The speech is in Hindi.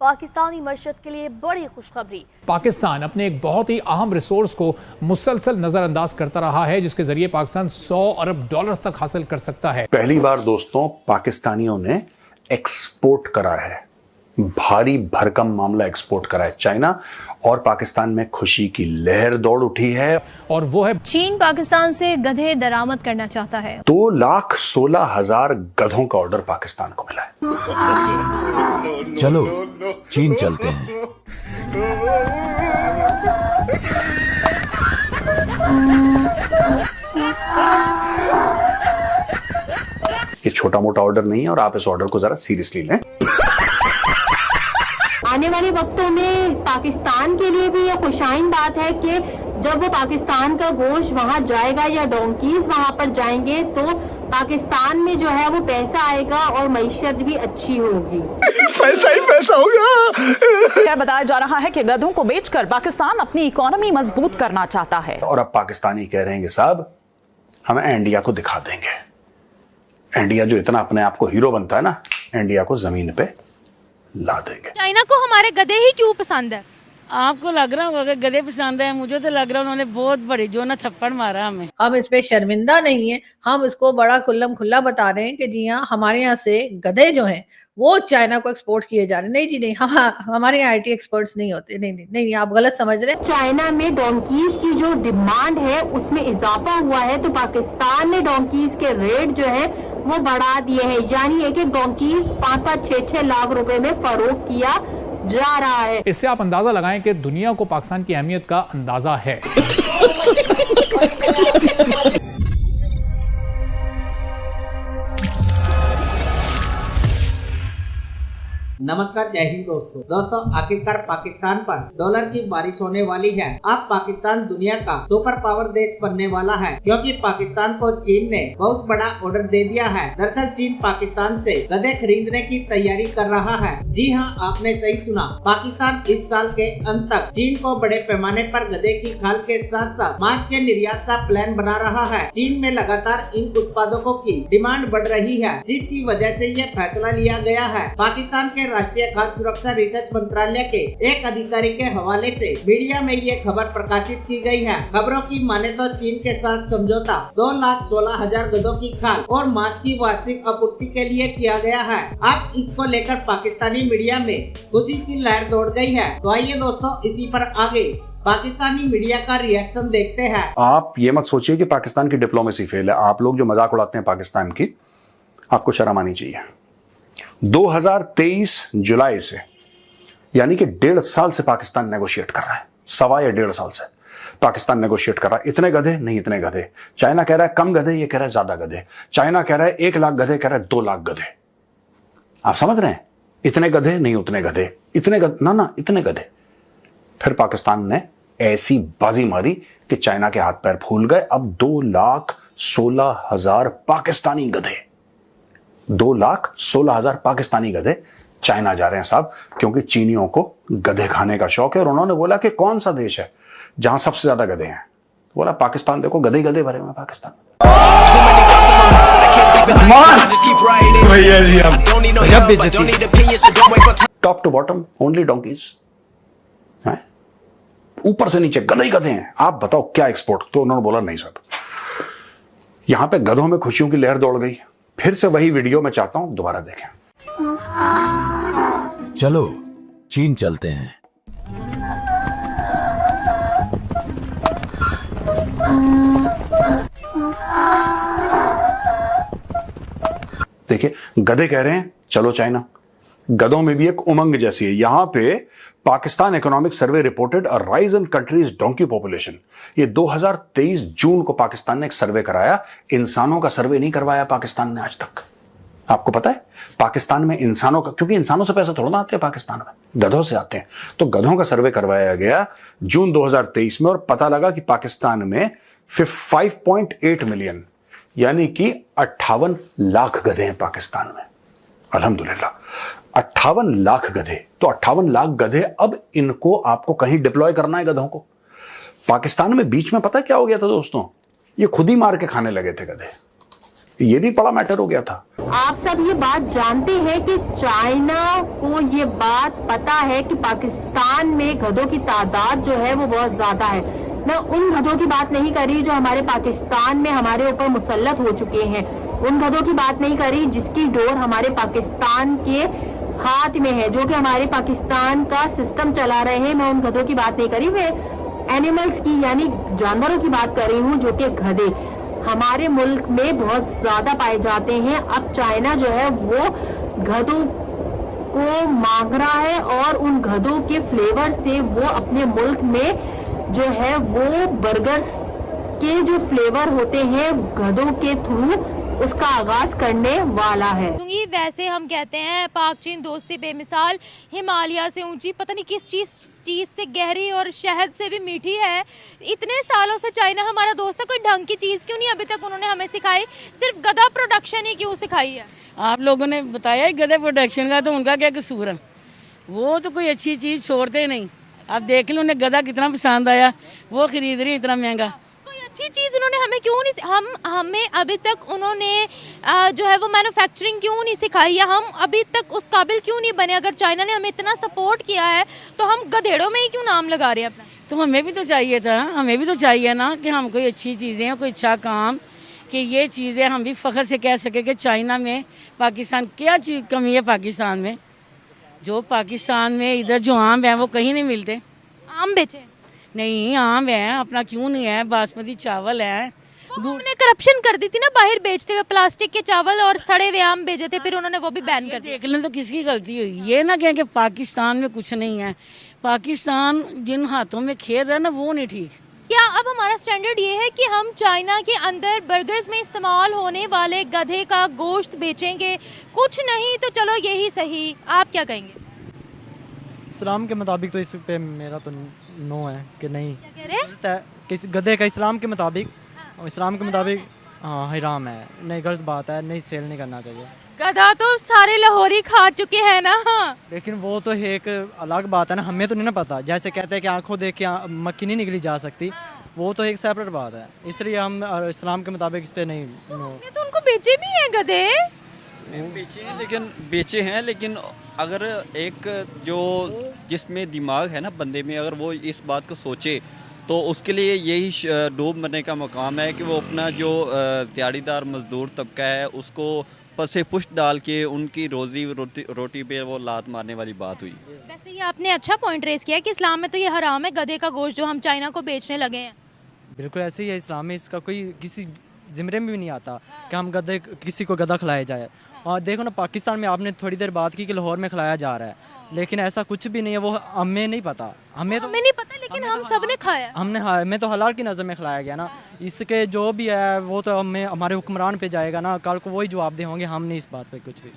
पाकिस्तानी मशरत के लिए बड़ी खुशखबरी। पाकिस्तान अपने एक बहुत ही अहम रिसोर्स को मुसलसल नजरअंदाज करता रहा है, जिसके जरिए पाकिस्तान 100 अरब डॉलर तक हासिल कर सकता है। पहली बार दोस्तों पाकिस्तानियों ने एक्सपोर्ट करा है, भारी भरकम मामला एक्सपोर्ट करा है। चाइना और पाकिस्तान में खुशी की लहर दौड़ उठी है और वो है चीन पाकिस्तान से गधे दरामद करना चाहता है। 2,16,000 गधों का ऑर्डर पाकिस्तान को मिला है। चलो चीन चलते हैं। ये छोटा मोटा ऑर्डर नहीं है और आप इस ऑर्डर को जरा सीरियसली लें। आने वाले वक्तों में पाकिस्तान के लिए भी ये खुशाइन बात है कि जब वो पाकिस्तान का गोश्त वहाँ जाएगा या डोंकीज वहाँ पर जाएंगे तो पाकिस्तान में जो है वो पैसा आएगा और मईशत भी अच्छी होगी। पैसा ही पैसा होगा। बताया जा रहा है कि गधों को बेचकर पाकिस्तान अपनी इकोनॉमी मजबूत करना चाहता है। और अब पाकिस्तानी कह रहे हैं कि साहब हम इंडिया को दिखा देंगे। इंडिया जो इतना अपने आप को हीरो बनता है ना, इंडिया को जमीन पे ला देंगे। चाइना को हमारे गधे ही क्यों पसंद है? आपको लग रहा होगा कि गधे पसंद है, मुझे तो लग रहा है उन्होंने बहुत बड़ी जो ना थप्पड़ मारा हमें। हम इस पे शर्मिंदा नहीं है, हम इसको बड़ा खुल्लम खुल्ला बता रहे हैं कि जी हाँ, हमारे यहाँ से गधे जो हैं वो चाइना को एक्सपोर्ट किए जा रहे हैं। नहीं जी नहीं, हमारे यहाँ IT एक्सपर्ट्स नहीं होते। नहीं, आप गलत समझ रहे हैं। चाइना में डोंकीज की जो डिमांड है उसमें इजाफा हुआ है तो पाकिस्तान ने डोंकीज के रेट जो है वो बढ़ा दिए हैं, यानी एक डोंकीज 5-5, 6-6 लाख रुपए में फरोख्त किया जा रहा है। इससे आप अंदाजा लगाएं कि दुनिया को पाकिस्तान की अहमियत का अंदाजा है। नमस्कार, जय हिंद दोस्तों आखिरकार पाकिस्तान पर डॉलर की बारिश होने वाली है। अब पाकिस्तान दुनिया का सुपर पावर देश बनने वाला है, क्योंकि पाकिस्तान को चीन ने बहुत बड़ा ऑर्डर दे दिया है। दरअसल चीन पाकिस्तान से गधे खरीदने की तैयारी कर रहा है। जी हां, आपने सही सुना। पाकिस्तान इस साल के अंत तक चीन को बड़े पैमाने पर गधे की खाल के साथ साथ मांस के निर्यात का प्लान बना रहा है। चीन में लगातार इन उत्पादकों की डिमांड बढ़ रही है, जिसकी वजह से ये फैसला लिया गया है। पाकिस्तान के राष्ट्रीय खाद्य सुरक्षा रिसर्च मंत्रालय के एक अधिकारी के हवाले से मीडिया में ये खबर प्रकाशित की गई है। खबरों की माने तो चीन के साथ समझौता 2,16,000 गधों की खाल और मांस की वार्षिक आपूर्ति के लिए किया गया है। अब इसको लेकर पाकिस्तानी मीडिया में खुशी की लहर दौड़ गई है। तो आइए दोस्तों, इसी पर आगे पाकिस्तानी मीडिया का रिएक्शन देखते हैं। आप ये मत सोचिए कि पाकिस्तान की डिप्लोमेसी फेल है। आप लोग जो मजाक उड़ाते हैं पाकिस्तान की, आपको शर्म आनी चाहिए। 2023 जुलाई से, यानी कि 1.5 साल से पाकिस्तान नेगोशिएट कर रहा है। 1.25 साल से पाकिस्तान नेगोशिएट कर रहा है। इतने गधे नहीं, इतने गधे। चाइना कह रहा है कम गधे, ये कह रहा है ज्यादा गधे। चाइना कह रहा है 1 लाख गधे, कह रहा है 2 लाख गधे। आप समझ रहे हैं? इतने गधे नहीं, उतने गधे, इतने गधे ना, इतने गधे। फिर पाकिस्तान ने ऐसी बाजी मारी कि चाइना के हाथ पैर फूल गए। अब 2,16,000 पाकिस्तानी गधे, 2,16,000 पाकिस्तानी गधे चाइना जा रहे हैं साहब, क्योंकि चीनियों को गधे खाने का शौक है। और उन्होंने बोला कि कौन सा देश है जहां सबसे ज्यादा गधे हैं? बोला पाकिस्तान। देखो गधे गधे भरे हुए Pakistan. Top to bottom only donkeys, ऊपर से नीचे गधे ही गधे हैं। आप बताओ क्या एक्सपोर्ट? तो उन्होंने बोला नहीं साहब, यहां पे गधों में खुशियों की लहर दौड़ गई। फिर से वही वीडियो मैं चाहता हूं दोबारा देखें। चलो चीन चलते हैं। देखिए, गधे कह रहे हैं चलो चाइना। गधों में भी एक उमंग जैसी है। यहां पे Pakistan economic survey reported a rise in countries donkey population. ये 2023 जून को पाकिस्तान ने एक सर्वे कराया। इंसानों का सर्वे नहीं करवाया पाकिस्तान ने आज तक। आपको पता है पाकिस्तान में इंसानों का, क्योंकि इंसानों से पैसा थोड़ा ना आते हैं पाकिस्तान में, गधों से आते हैं। तो गधों का सर्वे करवाया गया जून 2023 में, और पता लगा कि पाकिस्तान में 5.8 मिलियन, यानी कि 58 लाख गधे हैं पाकिस्तान में। अल्हम्दुलिल्लाह, 58 लाख गधे। तो 58 लाख गधे, अब इनको आपको कहीं डिप्लॉय करना है गधों को। पाकिस्तान में बीच में पता क्या हो गया था दोस्तों? ये खुद ही मार के खाने लगे थे गधे। ये भी बड़ा मैटर हो गया था। आप सब ये बात जानते हैं कि चाइना को ये बात पता है कि पाकिस्तान में गधों की तादाद जो है वो बहुत ज्यादा है। मैं उन गधों की बात नहीं कर रही जो हमारे पाकिस्तान में हमारे ऊपर मुसल्लत हो चुके हैं, उन गधों की बात नहीं कर रही जिसकी डोर हमारे पाकिस्तान के हाथ में है, जो कि हमारे पाकिस्तान का सिस्टम चला रहे हैं। मैं उन गधों की बात नहीं कर रही, मैं एनिमल्स की यानी जानवरों की बात कर रही हूँ, जो कि गधे हमारे मुल्क में बहुत ज्यादा पाए जाते हैं। अब चाइना जो है वो गधों को मांग रहा है और उन गधों के फ्लेवर से वो अपने मुल्क में जो है वो बर्गर्स के जो फ्लेवर होते हैं गधों के थ्रू उसका आगाज करने वाला है। वैसे हम कहते हैं पाक चीन दोस्ती बेमिसाल, हिमालय से ऊंची, पता नहीं किस चीज से गहरी और शहद से भी मीठी है। इतने सालों से चाइना हमारा दोस्त है, कोई ढंग की चीज क्यों नहीं अभी तक उन्होंने हमें सिखाई? सिर्फ गधा प्रोडक्शन ही क्यों सिखाई है? आप लोगों ने बताया गधे प्रोडक्शन का, तो उनका क्या कसूर है? वो तो कोई अच्छी चीज़ छोड़ते नहीं। आप देख लो उन्हें गधा कितना पसंद आया, वो खरीद रही इतना महंगा। कोई अच्छी चीज़ उन्होंने हमें क्यों नहीं, हमें अभी तक उन्होंने जो है वो मैन्युफैक्चरिंग क्यों नहीं सिखाई है? हम अभी तक उस काबिल क्यों नहीं बने? अगर चाइना ने हमें इतना सपोर्ट किया है तो हम गधेड़ों में ही क्यों नाम लगा रहे हैं अपना? तो हमें भी तो चाहिए था, हमें भी तो चाहिए ना कि हम कोई अच्छी चीज़ें, कोई अच्छा काम, कि ये चीज़ें हम भी फ़ख्र से कह सके कि चाइना में पाकिस्तान क्या चीज़ कमी है। पाकिस्तान में जो पाकिस्तान में इधर जो आम है वो कहीं नहीं मिलते। आम बेचे नहीं, आम है अपना, क्यों नहीं है? बासमती चावल है। उन्होंने करप्शन कर दी थी ना, बाहर बेचते हुए प्लास्टिक के चावल और सड़े हुए आम भेजे थे, फिर उन्होंने वो भी बैन कर दिया। देख लें तो किसकी गलती हुई? ये ना कहें कि पाकिस्तान में कुछ नहीं है। पाकिस्तान जिन हाथों में खेल रहा है ना वो नहीं ठीक। क्या अब हमारा स्टैंडर्ड ये है कि हम चाइना के अंदर बर्गर्स में इस्तेमाल होने वाले गधे का गोश्त बेचेंगे? कुछ नहीं तो चलो यही सही, आप क्या कहेंगे? इस्लाम के मुताबिक तो इस पे मेरा तो नो है कि नहीं। क्या कह रहे हैं? किसी गधे का इस्लाम के मुताबिक हाँ हराम है, नहीं गलत बात है, नहीं सेल नहीं करना चाहिए। गधा तो सारे लाहौरी खा चुके हैं ना। लेकिन वो तो एक अलग बात है ना, हमें तो नहीं ना पता। जैसे कहते हैं कि आंखों देख के मक्खी नहीं निकली जा सकती, वो तो एक सेपरेट बात है। इसलिए हम इस्लाम के मुताबिक इस पे नहीं। तो उनको बेचे भी हैं गधे? बेचे हैं, लेकिन अगर एक जो जिसमें दिमाग है ना बंदे में, अगर वो इस बात को सोचे तो उसके लिए यही डूब मरने का मकाम है कि वो अपना जो दिहाड़ीदार मजदूर तबका है उसको पसे पुष्ट डाल के उनकी रोटी पे वो लात मारने वाली बात हुई। वैसे ये आपने अच्छा पॉइंट रेस किया कि इस्लाम में तो ये हराम है गधे का गोश्त जो हम चाइना को बेचने लगे हैं। बिल्कुल ऐसे ही है, इस्लाम में इसका कोई किसी जिम्मे में भी नहीं आता कि हम गधे किसी को गधा खिलाया जाए। और देखो ना पाकिस्तान में आपने थोड़ी देर बात की कि लाहौर में खिलाया जा रहा है, लेकिन ऐसा कुछ भी नहीं है। वो हमें नहीं पता, हमें नहीं पता, लेकिन हम सब ने खाया। हमें तो हलाल की नज़र में खिलाया गया ना। इसके जो भी है वो तो हमें हमारे हुक्मरान पे जाएगा ना, कल को वही जवाब दे होंगे, हम नहीं इस बात पे कुछ भी।